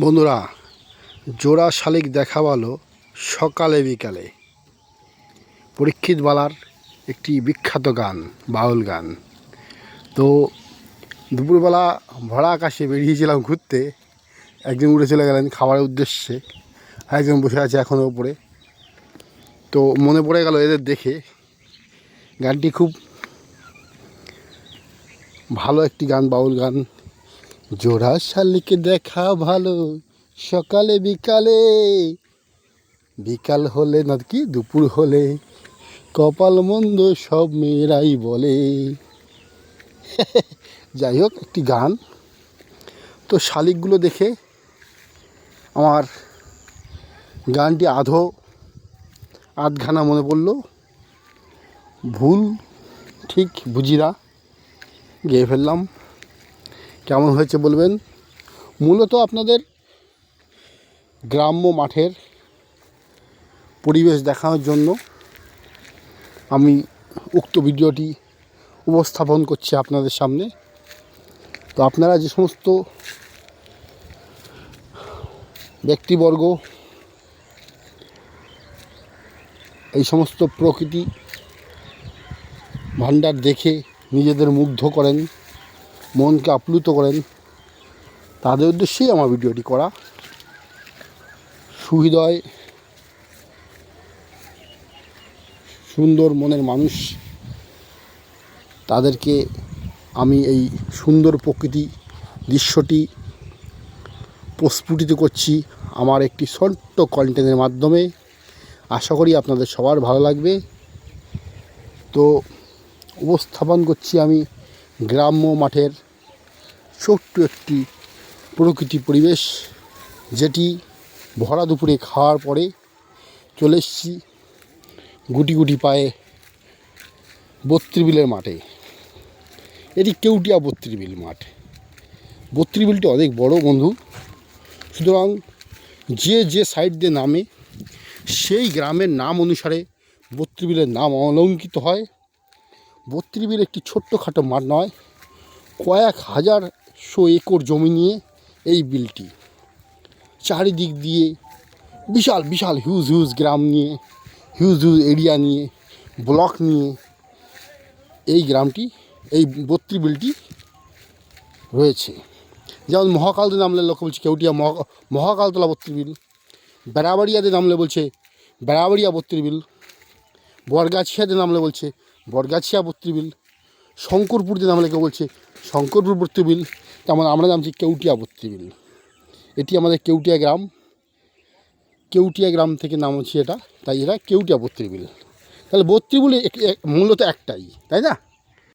বন্ধুরা, জোড়া শালিক দেখা ভালো সকালে বিকালে। পরীক্ষিত বালার একটি বিখ্যাত গান, বাউল গান। তো দুপুরবেলা ভরা আকাশে বেরিয়েছিলাম ঘুরতে। একজন উড়ে চলে গেলেন খাবারের উদ্দেশ্যে, একজন বসে আছে এখনও উপরে। তো মনে পড়ে গেল এদের দেখে। গানটি খুব ভালো একটি গান, বাউল গান। জোড়া শালিকে দেখা ভালো সকালে বিকালে, বিকাল হলে না কি দুপুর হলে কপাল মন্দ সব মেয়েরাই বলে। যাই হোক, একটি গান। তো শালিকগুলো দেখে আমার গানটি আধখানা মনে পড়লো। ভুল ঠিক বুঝি না, গেয়ে ফেললাম। কেমন হয়েছে বলবেন। মূলত আপনাদের গ্রাম্য মাঠের পরিবেশ দেখানোর জন্য আমি উক্ত ভিডিওটি উপস্থাপন করছি আপনাদের সামনে। তো আপনারা যে সমস্ত ব্যক্তিবর্গ এই সমস্ত প্রকৃতি ভাণ্ডার দেখে নিজেদের মুগ্ধ করেন, মনকে আপ্লুত করেন, তাদের উদ্দেশ্যেই আমার ভিডিওটি করা। সুহৃদয় সুন্দর মনের মানুষ, তাদেরকে আমি এই সুন্দর প্রকৃতি দৃশ্যটি প্রস্ফুটিত করছি আমার একটি ছোট্ট কন্টেন্টের মাধ্যমে। আশা করি আপনাদের সবার ভালো লাগবে। তো উপস্থাপন করছি আমি গ্রাম্য মাঠের ছোট্ট একটি প্রকৃতি পরিবেশ, যেটি ভরা দুপুরে খাওয়ার পরে চলে এসেছি গুটি গুটি পায়ে বত্রিবিলের মাঠে। এটি কেউটিয়া বত্রিবিল মাঠ। বত্রিবিলটি অনেক বড় বন্ধু, সুতরাং যে সাইড দিয়ে নামে সেই গ্রামের নাম অনুসারে বত্রিবিলের নাম অলঙ্কিত হয়। বত্রিবিল একটি ছোট্টখাটো মাঠ নয়, কয়েক হাজারশো একর জমি নিয়ে এই বিলটি। চারিদিক দিয়ে বিশাল বিশাল হিউজ গ্রাম নিয়ে, হিউজ এরিয়া নিয়ে, ব্লক নিয়ে এই গ্রামটি, এই বত্রিবিলটি রয়েছে। যেমন মহাকালতে নামলে লোকে বলছে কেউটিয়া মহাকালতলা বত্রিবিল, বেড়াবাড়িয়াতে নামলে বলছে বেড়াবাড়িয়া বত্রিবিল, বরগাছিয়াতে নামলে বলছে বরগাছিয়া বত্রিবিল, শঙ্করপুরতে নামলে কেউ বলছে শঙ্করপুর বত্রিবিল। তেমন আমরা নামছি কেউটিয়া বত্রিবিল। এটি আমাদের কেউটিয়া গ্রাম। কেউটিয়া গ্রাম থেকে নাম হচ্ছে এটা, তাই এটা কেউটিয়া বত্রিবিল। তাহলে বত্রিবিল মূলত একটাই, তাই না?